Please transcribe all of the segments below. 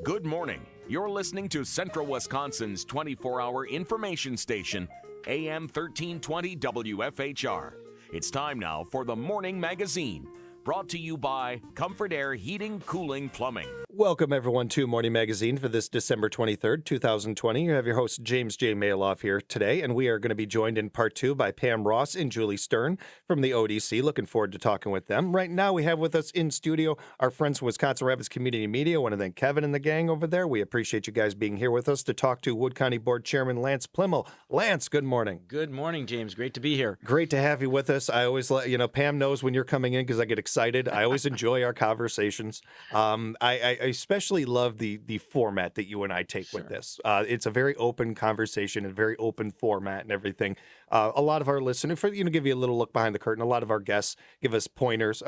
Good morning. You're listening to Central Wisconsin's 24-hour information station, AM 1320 WFHR. It's time now for the Morning Magazine, brought to you by Comfort Air Heating, Cooling, Plumbing. Welcome, everyone, to Morning Magazine for this December 23rd, 2020. You have your host, James J. Malouf, here today, and we are going to be joined in part two by Pam Ross and Julie Stern from the ODC. Looking forward to talking with them. Right now, we have with us in studio our friends from Wisconsin Rapids Community Media. I want to thank Kevin and the gang over there. We appreciate you guys being here with us to talk to Wood County Board Chairman Lance Pliml. Lance, good morning. Good morning, James. Great to be here. Great to have you with us. I always let Pam knows when you're coming in because I get excited. I always enjoy our conversations. I especially love the format that you and I take with this. It's a very open conversation and very open format and everything. A lot of our listeners, give you a little look behind the curtain, a lot of our guests give us pointers,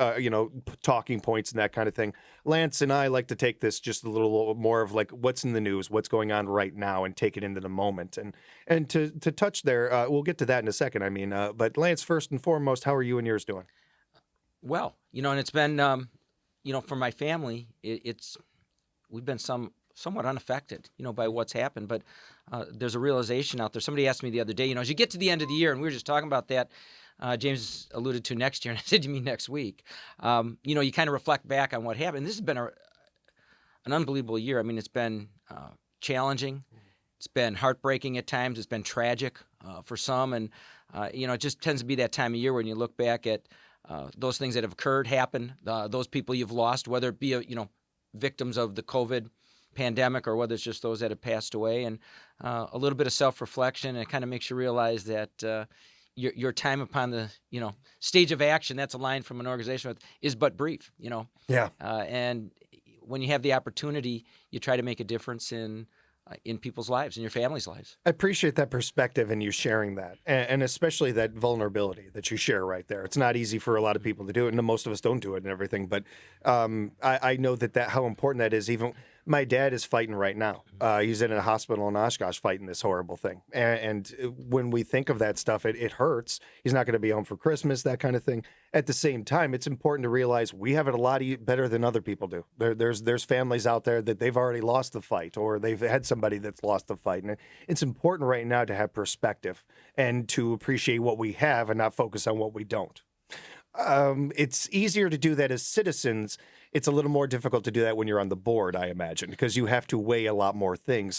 talking points and that kind of thing. Lance and I like to take this just a little more of like what's in the news, what's going on right now, and take it into the moment. And to touch there, we'll get to that in a second. But Lance, first and foremost, how are you and yours doing? Well, and it's been, for my family, we've been somewhat unaffected, by what's happened. But there's a realization out there. Somebody asked me the other day, as you get to the end of the year, and we were just talking about that, James alluded to next year, and I said, you mean next week? You kind of reflect back on what happened. This has been an unbelievable year. It's been challenging. It's been heartbreaking at times. It's been tragic for some. And, it just tends to be that time of year when you look back at those things that have occurred, happened, those people you've lost, whether it be, victims of the COVID pandemic or whether it's just those that have passed away, and a little bit of self-reflection. And it kind of makes you realize that your time upon the, stage of action, that's a line from an organization, is but brief, Yeah. And when you have the opportunity, you try to make a difference in people's lives, in your family's lives. I appreciate that perspective and you sharing that, and especially that vulnerability that you share right there. It's not easy for a lot of people to do it, and most of us don't do it and everything, but I know that how important that is. Even my dad is fighting right now. He's in a hospital in Oshkosh fighting this horrible thing. And when we think of that stuff, it hurts. He's not going to be home for Christmas, that kind of thing. At the same time, it's important to realize we have it a lot better than other people do. There's families out there that they've already lost the fight, or they've had somebody that's lost the fight. And it's important right now to have perspective and to appreciate what we have and not focus on what we don't. It's easier to do that as citizens. It's a little more difficult to do that when you're on the board, I imagine, because you have to weigh a lot more things.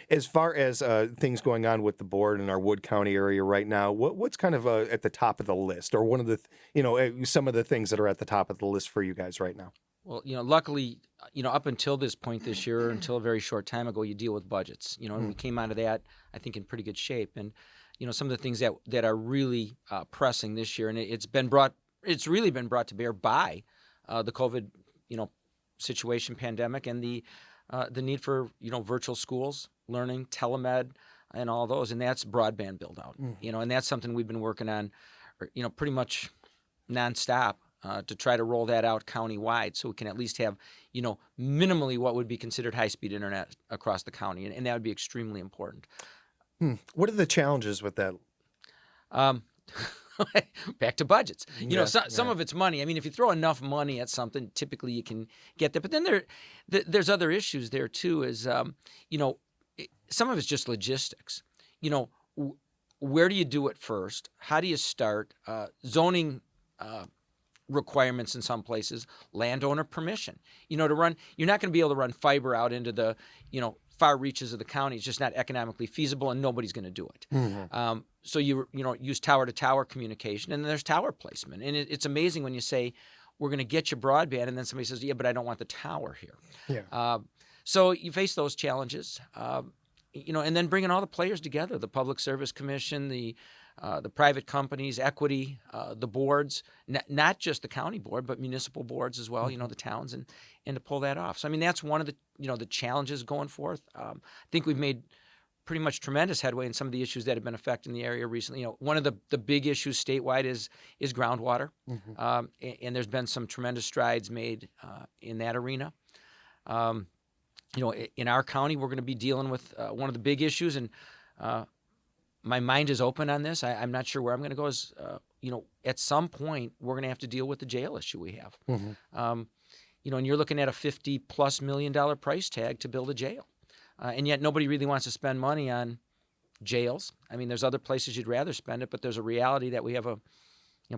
As far as things going on with the board in our Wood County area right now, what's kind of at the top of the list, or one of the, some of the things that are at the top of the list for you guys right now? Well, luckily, up until this point this year, until a very short time ago, you deal with budgets, and we came out of that, I think, in pretty good shape. And, some of the things that are really pressing this year, and it's really been brought to bear by the COVID, situation, pandemic, and the need for, virtual schools, learning, telemed, and all those, and that's broadband build out, and that's something we've been working on, pretty much nonstop to try to roll that out county-wide, so we can at least have, minimally what would be considered high-speed internet across the county, and that would be extremely important. What are the challenges with that? Back to budgets. Some of it's money. If you throw enough money at something, typically you can get that. But then there's other issues there too. Is some of it's just logistics. Where do you do it first? How do you start? Zoning requirements in some places, landowner permission. To run, you're not going to be able to run fiber out into the far reaches of the county. It's just not economically feasible, and nobody's going to do it. Mm-hmm. So you use tower-to-tower communication, and then there's tower placement. And it's amazing when you say, we're going to get you broadband, and then somebody says, yeah, but I don't want the tower here. Yeah. So you face those challenges, and then bringing all the players together, the Public Service Commission, the private companies, equity, the boards, not just the county board, but municipal boards as well, the towns, and to pull that off. So, that's one of the, the challenges going forth. I think we've made pretty much tremendous headway in some of the issues that have been affecting the area recently. One of the big issues statewide is groundwater, and there's been some tremendous strides made in that arena. In our county, we're going to be dealing with one of the big issues, and my mind is open on this. I'm not sure where I'm going to go. Is at some point we're going to have to deal with the jail issue we have. and you're looking at a $50+ million price tag to build a jail. And yet nobody really wants to spend money on jails. I mean, there's other places you'd rather spend it, but there's a reality that we have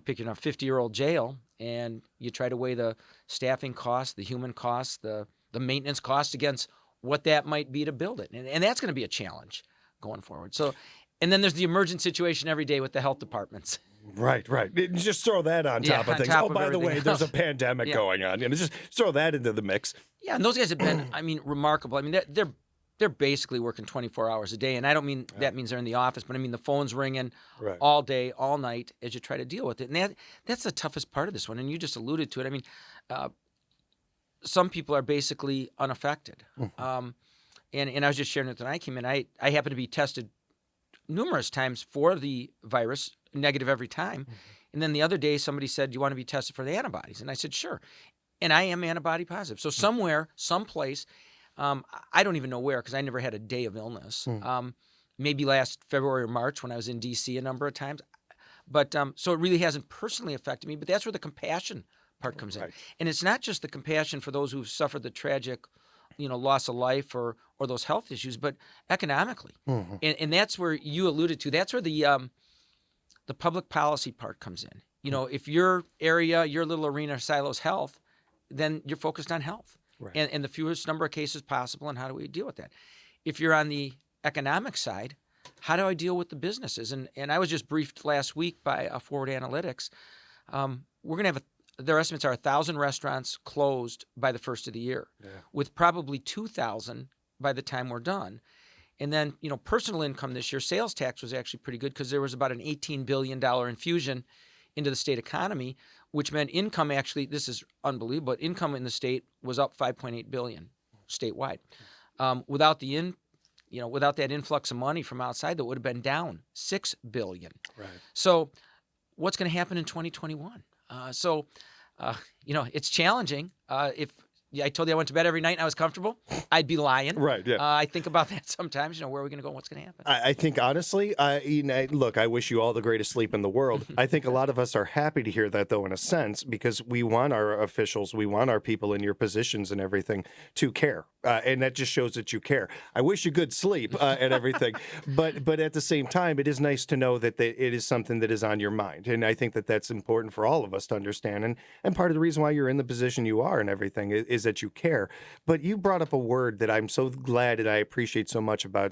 picking a 50-year-old jail, and you try to weigh the staffing costs, the human costs, the maintenance costs against what that might be to build it. And that's going to be a challenge going forward. So, and then there's the emergent situation every day with the health departments. Right. Just throw that on top of things. Top Oh, of by the way, everything there's a else. pandemic going on. Just throw that into the mix. Yeah, and those guys have been, remarkable. I mean, they're basically working 24 hours a day, and I don't mean that means they're in the office, but I mean the phone's ringing all day, all night as you try to deal with it. And that's the toughest part of this one, and you just alluded to it. I mean, some people are basically unaffected. And I was just sharing it when I came in. I happened to be tested numerous times for the virus, negative every time. And then the other day somebody said, "Do you want to be tested for the antibodies?" And I said, "Sure." And I am antibody positive. So somewhere, someplace, I don't even know where because I never had a day of illness. Maybe last February or March when I was in D.C. a number of times. But so it really hasn't personally affected me. But that's where the compassion part comes in. And it's not just the compassion for those who've suffered the tragic loss of life or those health issues, but economically. And that's where you alluded to. That's where the public policy part comes in. If your area, your little arena silos health, then you're focused on health and the fewest number of cases possible, and how do we deal with that? If you're on the economic side, how do I deal with the businesses? And I was just briefed last week by Forward Analytics. We're going to have their estimates are 1,000 restaurants closed by the first of the year, with probably 2,000 by the time we're done. And then, personal income this year, sales tax was actually pretty good because there was about an $18 billion infusion into the state economy, which meant income actually, this is unbelievable, but income in the state was up $5.8 billion statewide. Without that influx of money from outside, that would have been down $6 billion. So what's going to happen in 2021? It's challenging. If I told you I went to bed every night and I was comfortable, I'd be lying. I think about that sometimes. Where are we going to go? What's going to happen? I think honestly, look, I wish you all the greatest sleep in the world. I think a lot of us are happy to hear that, though, in a sense, because we want our officials, we want our people in your positions and everything to care. And that just shows that you care. I wish you good sleep and everything. But at the same time, it is nice to know that it is something that is on your mind. And I think that that's important for all of us to understand. And part of the reason why you're in the position you are and everything is that you care. But you brought up a word that I'm so glad and I appreciate so much about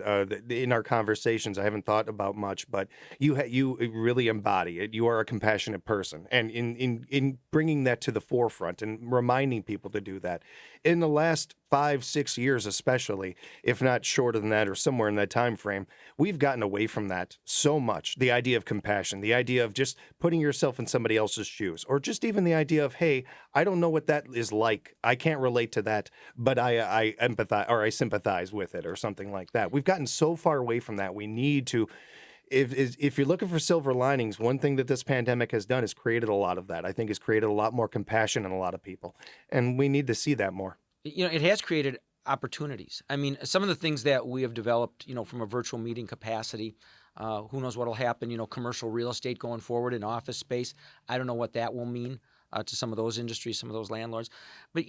in our conversations. I haven't thought about much, but you really embody it. You are a compassionate person. And in bringing that to the forefront and reminding people to do that. In the last 5-6 years especially, if not shorter than that or somewhere in that time frame, we've gotten away from that so much. The idea of compassion, the idea of just putting yourself in somebody else's shoes, or just even the idea of, hey, I don't know what that is like. I can't relate to that, but I empathize or I sympathize with it or something like that. We've gotten so far away from that. We need to. If you're looking for silver linings, one thing that this pandemic has done is created a lot of that. I think it's created a lot more compassion in a lot of people, and we need to see that more. It has created opportunities. I mean, some of the things that we have developed, from a virtual meeting capacity, who knows what will happen, commercial real estate going forward in office space. I don't know what that will mean to some of those industries, some of those landlords. But,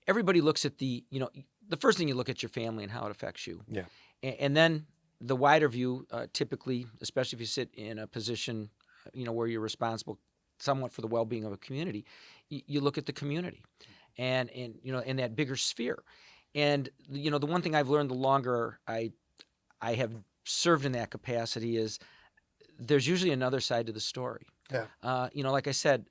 everybody looks at the first thing you look at your family and how it affects you. Yeah. And then the wider view, typically, especially if you sit in a position, where you're responsible somewhat for the well-being of a community, you look at the community and in that bigger sphere. And, the one thing I've learned the longer I have served in that capacity is there's usually another side to the story. Yeah. Like I said,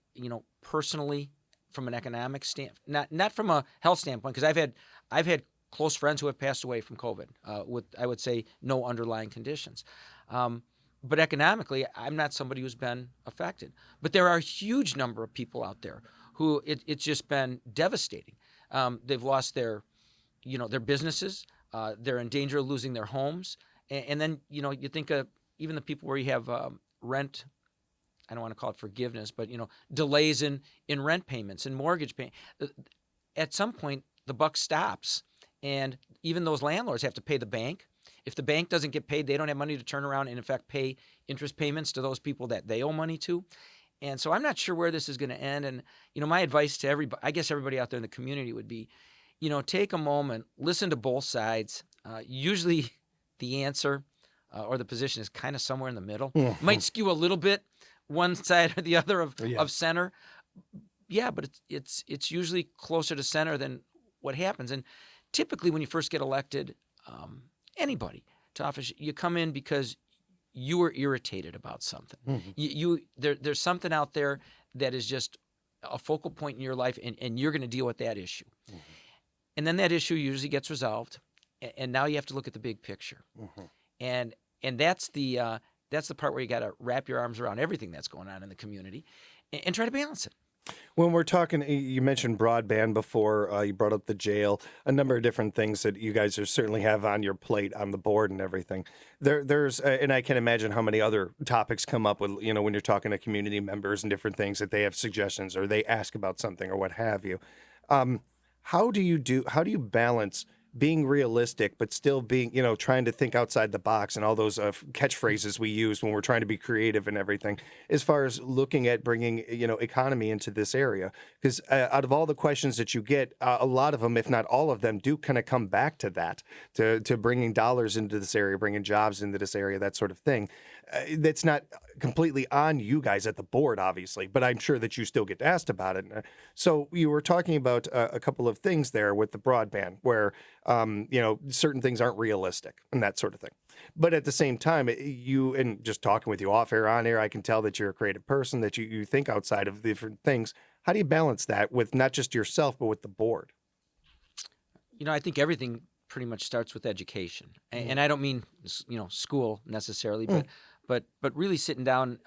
personally, from an economic standpoint, not from a health standpoint, because I've had close friends who have passed away from COVID with, I would say, no underlying conditions. But economically, I'm not somebody who's been affected. But there are a huge number of people out there who it's just been devastating. They've lost their businesses. They're in danger of losing their homes. And then, you think of even the people where you have rent, I don't want to call it forgiveness, but, delays in rent payments and mortgage payments. At some point, the buck stops. And even those landlords have to pay the bank. If the bank doesn't get paid, they don't have money to turn around and, in fact, pay interest payments to those people that they owe money to. And so I'm not sure where this is going to end. And, my advice to everybody, I guess everybody out there in the community would be, take a moment, listen to both sides. Usually the answer or the position is kind of somewhere in the middle. Might skew a little bit one side or the other of center. Yeah, but it's usually closer to center than what happens. And typically when you first get elected, anybody to office, you come in because you were irritated about something. There's something out there that is just a focal point in your life, and you're going to deal with that issue. And then that issue usually gets resolved, and now you have to look at the big picture. And that's the part where you got to wrap your arms around everything that's going on in the community and try to balance it. When we're talking, you mentioned broadband before, you brought up the jail, a number of different things that you guys certainly have on your plate on the board and everything. There's, and I can imagine how many other topics come up with, when you're talking to community members and different things that they have suggestions or they ask about something or what have you. How do you balance being realistic, but still being, trying to think outside the box and all those catchphrases we use when we're trying to be creative and everything, as far as looking at bringing, economy into this area? Because out of all the questions that you get, a lot of them, if not all of them, do kind of come back to that, to bringing dollars into this area, bringing jobs into this area, that sort of thing. That's not completely on you guys at the board, obviously, but I'm sure that you still get asked about it. So you were talking about a couple of things there with the broadband where, certain things aren't realistic and that sort of thing. But at the same time, and just talking with you off air, on air, I can tell that you're a creative person, that you think outside of different things. How do you balance that with not just yourself, but with the board? I think everything pretty much starts with education. And I don't mean, school necessarily, but really sitting down,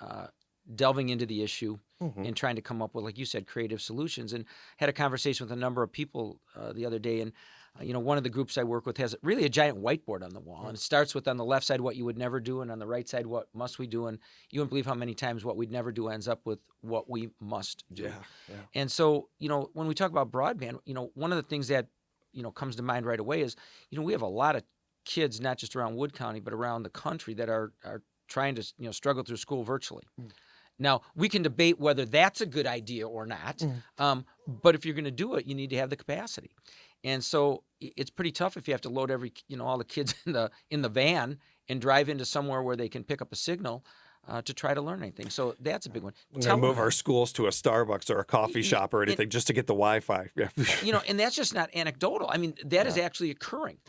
delving into the issue and trying to come up with, like you said, creative solutions. And had a conversation with a number of people the other day. And, one of the groups I work with has really a giant whiteboard on the wall. And it starts with, on the left side, what you would never do. And on the right side, what must we do? And you wouldn't believe how many times what we'd never do ends up with what we must do. Yeah. And so, when we talk about broadband, one of the things that, comes to mind right away is, we have a lot of kids, not just around Wood County, but around the country that are trying to, struggle through school virtually. Now, we can debate whether that's a good idea or not, but if you're going to do it, you need to have the capacity. And so it's pretty tough if you have to load all the kids in the van and drive into somewhere where they can pick up a signal to try to learn anything. So that's a big one. We're going to move our schools to a Starbucks or a coffee shop or anything just to get the Wi-Fi. Yeah. And that's just not anecdotal. I mean, that is actually occurring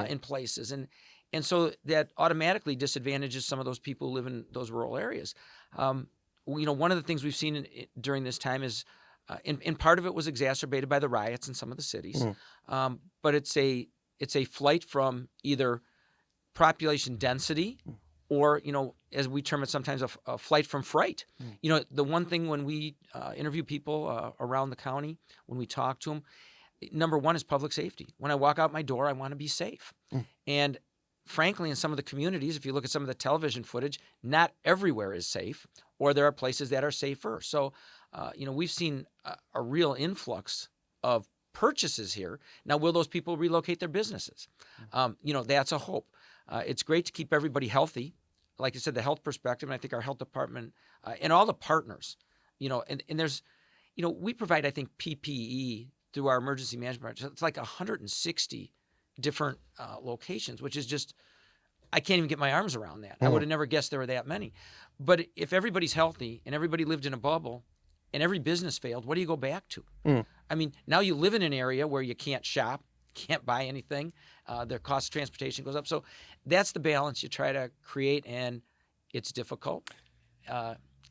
in places. And so that automatically disadvantages some of those people who live in those rural areas. One of the things we've seen during this time is, and part of it was exacerbated by the riots in some of the cities, but it's a flight from either population density or, as we term it sometimes, a flight from fright. The one thing when we interview people around the county, when we talk to them, number one is public safety. When I walk out my door, I want to be safe. And frankly, in some of the communities, if you look at some of the television footage, not everywhere is safe, or there are places that are safer. So, we've seen a real influx of purchases here. Now, will those people relocate their businesses? That's a hope. It's great to keep everybody healthy. Like I said, the health perspective, and I think our health department and all the partners, and there's, we provide, I think, PPE through our emergency management. It's like 160 different locations, which is just, I can't even get my arms around that. I would have never guessed there were that many. But if everybody's healthy and everybody lived in a bubble and every business failed, what do you go back to? I mean, now you live in an area where you can't shop, can't buy anything. The cost of transportation goes up. So that's the balance you try to create, and it's difficult.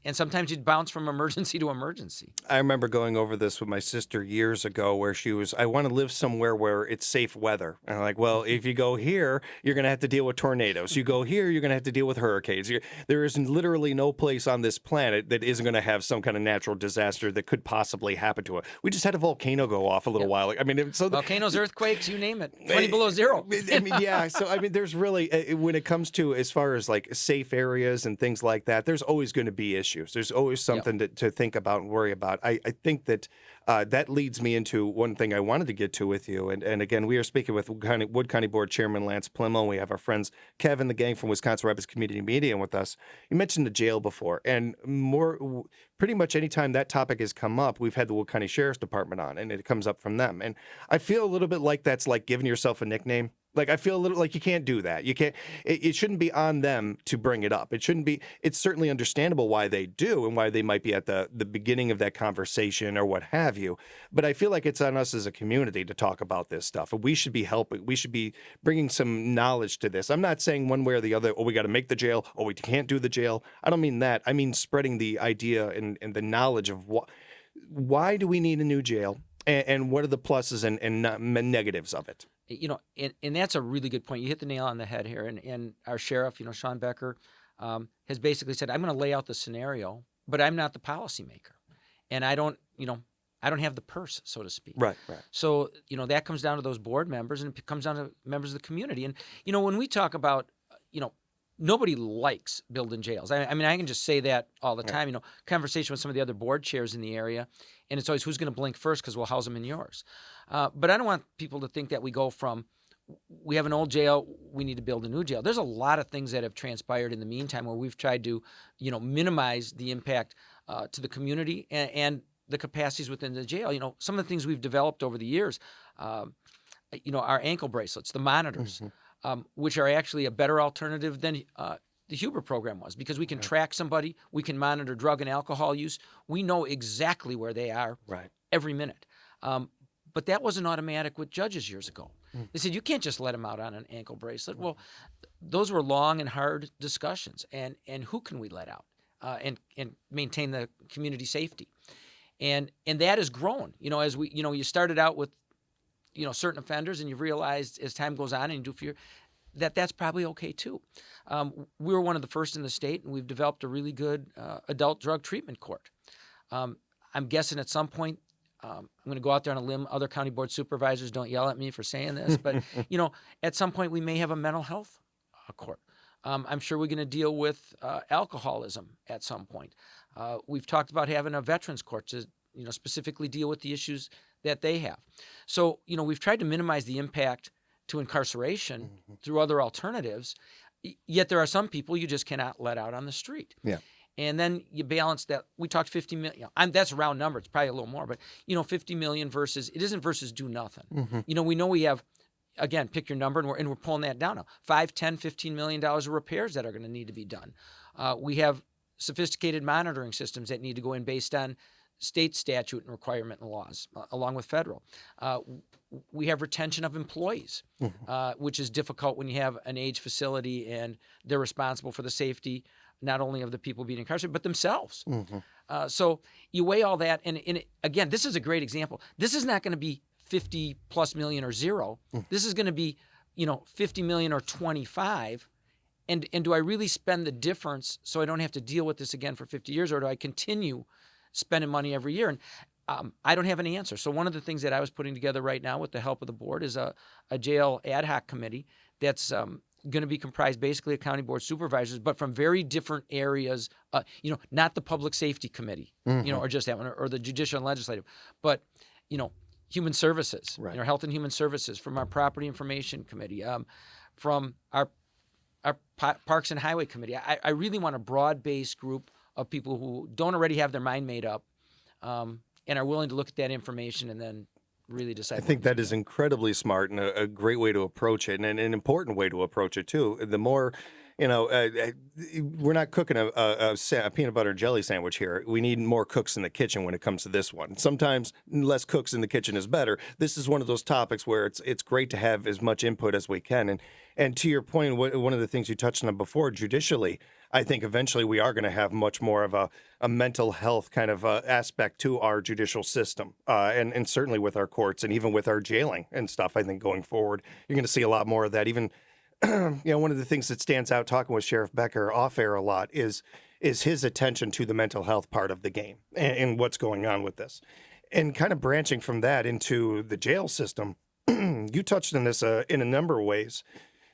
And sometimes you'd bounce from emergency to emergency. I remember going over this with my sister years ago where I want to live somewhere where it's safe weather. And I'm like, well, if you go here, you're going to have to deal with tornadoes. You go here, you're going to have to deal with hurricanes. There is literally no place on this planet that isn't going to have some kind of natural disaster that could possibly happen to it. We just had a volcano go off a little while ago. I mean, volcanoes, earthquakes, you name it, 20 below zero. I mean, yeah. So, I mean, there's really, when it comes to as far as like safe areas and things like that, there's always going to be issues. issues. There's always something to think about and worry about. I think that that leads me into one thing I wanted to get to with you. And again, we are speaking with Wood County Board Chairman Lance Pliml. We have our friends Kevin, the gang from Wisconsin Rapids Community Media with us. You mentioned the jail before, and pretty much anytime that topic has come up, we've had the Wood County Sheriff's Department on, and it comes up from them. And I feel a little bit like that's like giving yourself a nickname. Like, I feel a little like you can't do that. You can't, it shouldn't be on them to bring it up. It shouldn't be, it's certainly understandable why they do and why they might be at the beginning of that conversation or what have you. But I feel like it's on us as a community to talk about this stuff. And we should be helping. We should be bringing some knowledge to this. I'm not saying one way or the other, oh, we got to make the jail. Oh, we can't do the jail. I don't mean that. I mean spreading the idea and the knowledge of why do we need a new jail and what are the pluses and negatives of it. You know, and that's a really good point. You hit the nail on the head here. And our sheriff, you know, Sean Becker, has basically said, I'm going to lay out the scenario, but I'm not the policymaker. And I don't have the purse, so to speak. Right. So, you know, that comes down to those board members, and it comes down to members of the community. And, you know, when we talk about, you know, nobody likes building jails. I mean, I can just say that all the time. You know, conversation with some of the other board chairs in the area, and it's always who's going to blink first because we'll house them in yours. But I don't want people to think that we go from we have an old jail, we need to build a new jail. There's a lot of things that have transpired in the meantime where we've tried to, you know, minimize the impact to the community and the capacities within the jail. You know, some of the things we've developed over the years, you know, our ankle bracelets, the monitors, which are actually a better alternative than the Huber program was, because we can track somebody, we can monitor drug and alcohol use. We know exactly where they are every minute. But that wasn't automatic with judges years ago. They said, you can't just let them out on an ankle bracelet. Well, those were long and hard discussions. And who can we let out and maintain the community safety? And that has grown. You know, as we, you know, you started out with, you know, certain offenders, and you've realized as time goes on and you do fear that's probably okay too. We were one of the first in the state, and we've developed a really good adult drug treatment court. I'm guessing at some point, I'm going to go out there on a limb. Other county board supervisors, don't yell at me for saying this, but you know, at some point we may have a mental health court. I'm sure we're going to deal with alcoholism at some point. We've talked about having a veterans court to, you know, specifically deal with the issues that they have. So, you know, we've tried to minimize the impact to incarceration through other alternatives. Yet there are some people you just cannot let out on the street. Yeah. And then you balance that. We talked 50 million. You know, that's a round number. It's probably a little more, but you know, 50 million versus it isn't versus do nothing. You know, we have, again, pick your number, and we're pulling that down now. $5, $10, $15 million of repairs that are going to need to be done. We have sophisticated monitoring systems that need to go in based on state statute and requirement and laws, along with federal. We have retention of employees, which is difficult when you have an age facility and they're responsible for the safety not only of the people being incarcerated, but themselves. So you weigh all that, and again, this is a great example. This is not going to be 50 plus million or zero. This is going to be, you know, 50 million or 25. And do I really spend the difference so I don't have to deal with this again for 50 years, or do I continue spending money every year? And I don't have an answer. So one of the things that I was putting together right now with the help of the board is a jail ad hoc committee that's going to be comprised basically of county board supervisors, but from very different areas, you know, not the public safety committee, you know, or just that one, or the judicial and legislative, but, you know, human services, you know, health and human services, from our property information committee, from our parks and highway committee. I really want a broad-based group of people who don't already have their mind made up, and are willing to look at that information and then really decide. I think that is incredibly smart and a great way to approach it, and an important way to approach it too. The more, you know, we're not cooking a peanut butter and jelly sandwich here. We need more cooks in the kitchen when it comes to this one. Sometimes less cooks in the kitchen is better. This is one of those topics where it's great to have as much input as we can. And to your point, one of the things you touched on before, judicially, I think eventually we are going to have much more of a mental health kind of aspect to our judicial system, and certainly with our courts and even with our jailing and stuff. I think going forward, you're going to see a lot more of that. Even, you know, one of the things that stands out talking with Sheriff Becker off air a lot is his attention to the mental health part of the game and what's going on with this, and kind of branching from that into the jail system. You touched on this in a number of ways.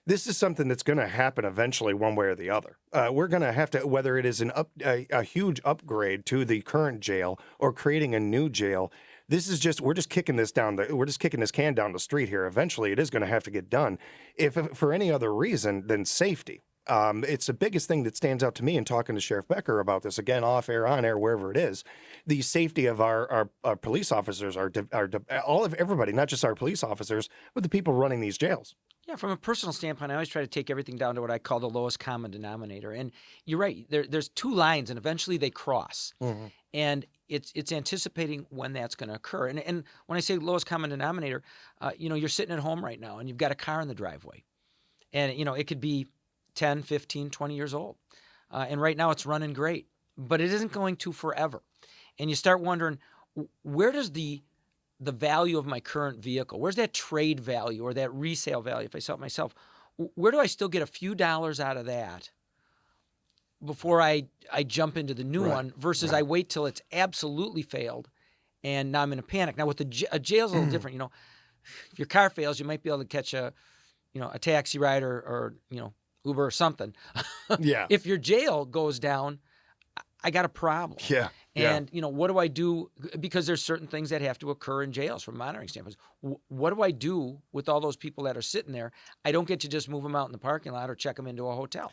This is something that's going to happen eventually, one way or the other. We're going to have to, whether it is a huge upgrade to the current jail or creating a new jail. This is just we're just kicking this can down the street here. Eventually, it is going to have to get done. If for any other reason than safety. It's the biggest thing that stands out to me in talking to Sheriff Becker about this, again, off air, on air, wherever it is. The safety of our police officers, everybody, not just our police officers, but the people running these jails. Yeah, from a personal standpoint, I always try to take everything down to what I call the lowest common denominator. And you're right, there's two lines, and eventually they cross. Mm-hmm. And it's anticipating when that's going to occur. And when I say lowest common denominator, you're sitting at home right now, and you've got a car in the driveway. And, it could be 10, 15, 20 years old. And right now it's running great, but it isn't going to forever. And you start wondering, where does the value of my current vehicle, where's that trade value or that resale value if I sell it myself? Where do I still get a few dollars out of that before I jump into the new one versus I wait till it's absolutely failed and now I'm in a panic. Now with a jail's a little different. If your car fails, you might be able to catch a taxi ride or Uber or something. Yeah. If your jail goes down, I got a problem. Yeah. And, what do I do? Because there's certain things that have to occur in jails from monitoring standpoints. What do I do with all those people that are sitting there? I don't get to just move them out in the parking lot or check them into a hotel.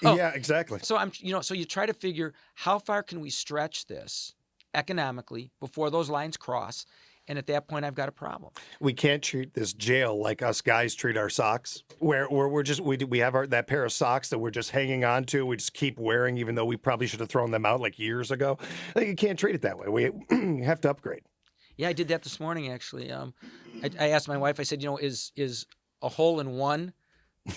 Yeah, exactly. So so you try to figure how far can we stretch this economically before those lines cross. And at that point, I've got a problem. We can't treat this jail like us guys treat our socks, where we have that pair of socks that we're just hanging on to. We just keep wearing, even though we probably should have thrown them out like years ago. You can't treat it that way. We have to upgrade. Yeah, I did that this morning, actually. I asked my wife, I said, is a hole in one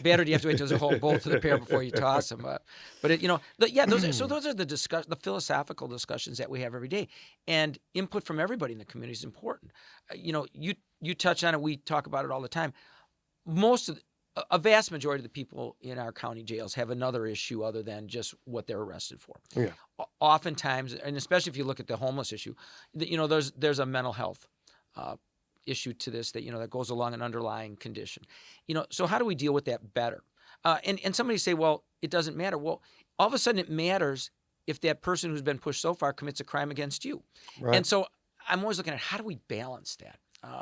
bad, or do you have to wait till there's a whole bolt to the pair before you toss them? But those are the philosophical discussions that we have every day, and input from everybody in the community is important. You touch on it, we talk about it all the time. A vast majority of the people in our county jails have another issue other than just what they're arrested for. Yeah. Oftentimes, and especially if you look at the homeless issue, there's a mental health issue to this that goes along an underlying condition. So how do we deal with that better? And somebody say, well, it doesn't matter. Well, all of a sudden it matters if that person who's been pushed so far commits a crime against you. Right. And so I'm always looking at how do we balance that?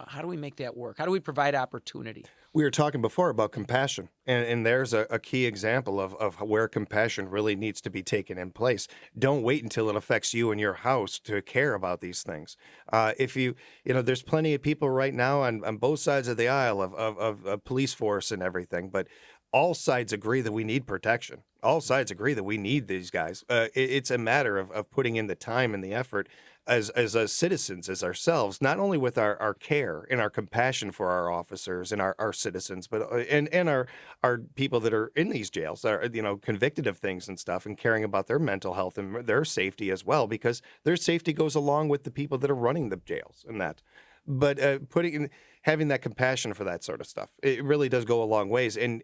How do we make that work? How do we provide opportunity? We were talking before about compassion, and there's a key example of where compassion really needs to be taken in place. Don't wait until it affects you and your house to care about these things. If there's plenty of people right now on both sides of the aisle of police force and everything, but all sides agree that we need protection. All sides agree that we need these guys. It's a matter of putting in the time and the effort as citizens, as ourselves, not only with our care and our compassion for our officers and our citizens, but and our people that are in these jails, are convicted of things and stuff, and caring about their mental health and their safety as well, because their safety goes along with the people that are running the jails and that. But having that compassion for that sort of stuff, it really does go a long ways. And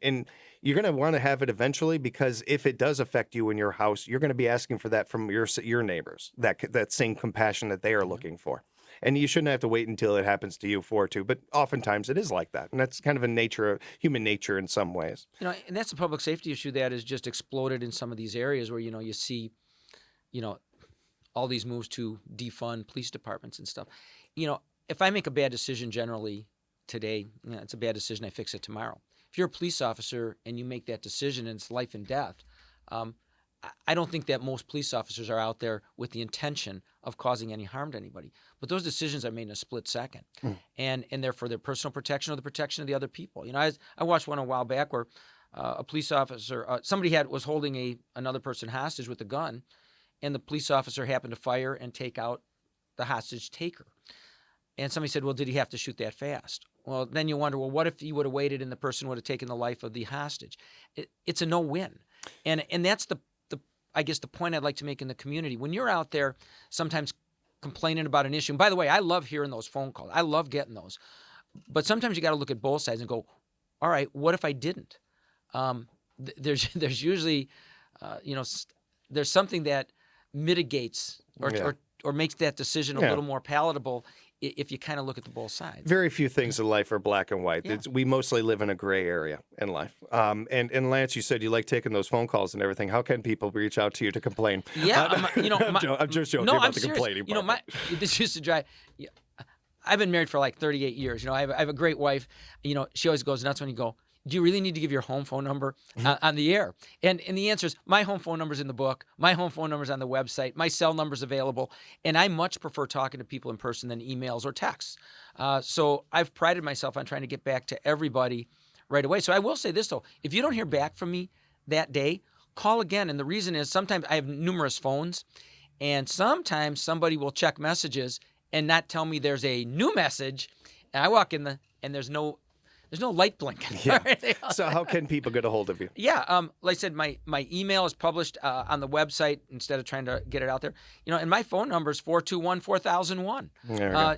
you're going to want to have it eventually, because if it does affect you in your house, you're going to be asking for that from your neighbors, that same compassion that they are looking for. And you shouldn't have to wait until it happens to you for it to. But oftentimes it is like that. And that's kind of human nature in some ways. And that's a public safety issue that has just exploded in some of these areas where, you see, all these moves to defund police departments and stuff. If I make a bad decision generally today, it's a bad decision, I fix it tomorrow. If you're a police officer and you make that decision and it's life and death, I don't think that most police officers are out there with the intention of causing any harm to anybody. But those decisions are made in a split second. And they're for their personal protection or the protection of the other people. I watched one a while back where a police officer, somebody was holding another person hostage with a gun, and the police officer happened to fire and take out the hostage taker. And somebody said, well, did he have to shoot that fast? Well, then you wonder, well, what if he would have waited and the person would have taken the life of the hostage? It's a no-win. And that's I guess the point I'd like to make in the community. When you're out there sometimes complaining about an issue, and by the way, I love hearing those phone calls. I love getting those. But sometimes you got to look at both sides and go, all right, what if I didn't? There's usually, there's something that mitigates or makes that decision a little more palatable if you kind of look at the both sides. Very few things in life are black and white. Yeah. We mostly live in a gray area in life. And Lance, you said you like taking those phone calls and everything. How can people reach out to you to complain? Yeah, I'm just joking no, about I'm the serious. complaining part. This used to drive. Yeah, I've been married for like 38 years. I have a great wife. She always goes nuts when you go, do you really need to give your home phone number on the air? And the answer is, my home phone number's in the book. My home phone number's on the website. My cell number's available. And I much prefer talking to people in person than emails or texts. So I've prided myself on trying to get back to everybody right away. So I will say this, though. If you don't hear back from me that day, call again. And the reason is sometimes I have numerous phones, and sometimes somebody will check messages and not tell me there's a new message. And I walk in and there's no light blinking. Yeah. So how can people get a hold of you? Yeah. Like I said, my email is published on the website instead of trying to get it out there. And my phone number is 421-4001.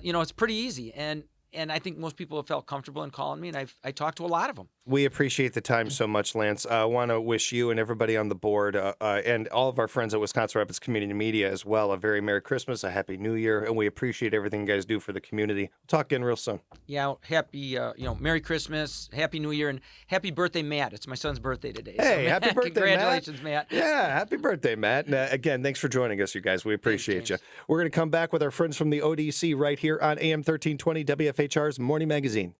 It's pretty easy. And I think most people have felt comfortable in calling me, and I talked to a lot of them. We appreciate the time so much, Lance. I want to wish you and everybody on the board and all of our friends at Wisconsin Rapids Community Media as well a very Merry Christmas, a Happy New Year, and we appreciate everything you guys do for the community. We'll talk again real soon. Yeah, happy, Merry Christmas, Happy New Year, and happy birthday, Matt. It's my son's birthday today. Hey, so, happy birthday, congratulations, Matt. Yeah, happy birthday, Matt. And, again, thanks for joining us, you guys. We appreciate you. We're going to come back with our friends from the ODC right here on AM 1320 WFHR's Morning Magazine.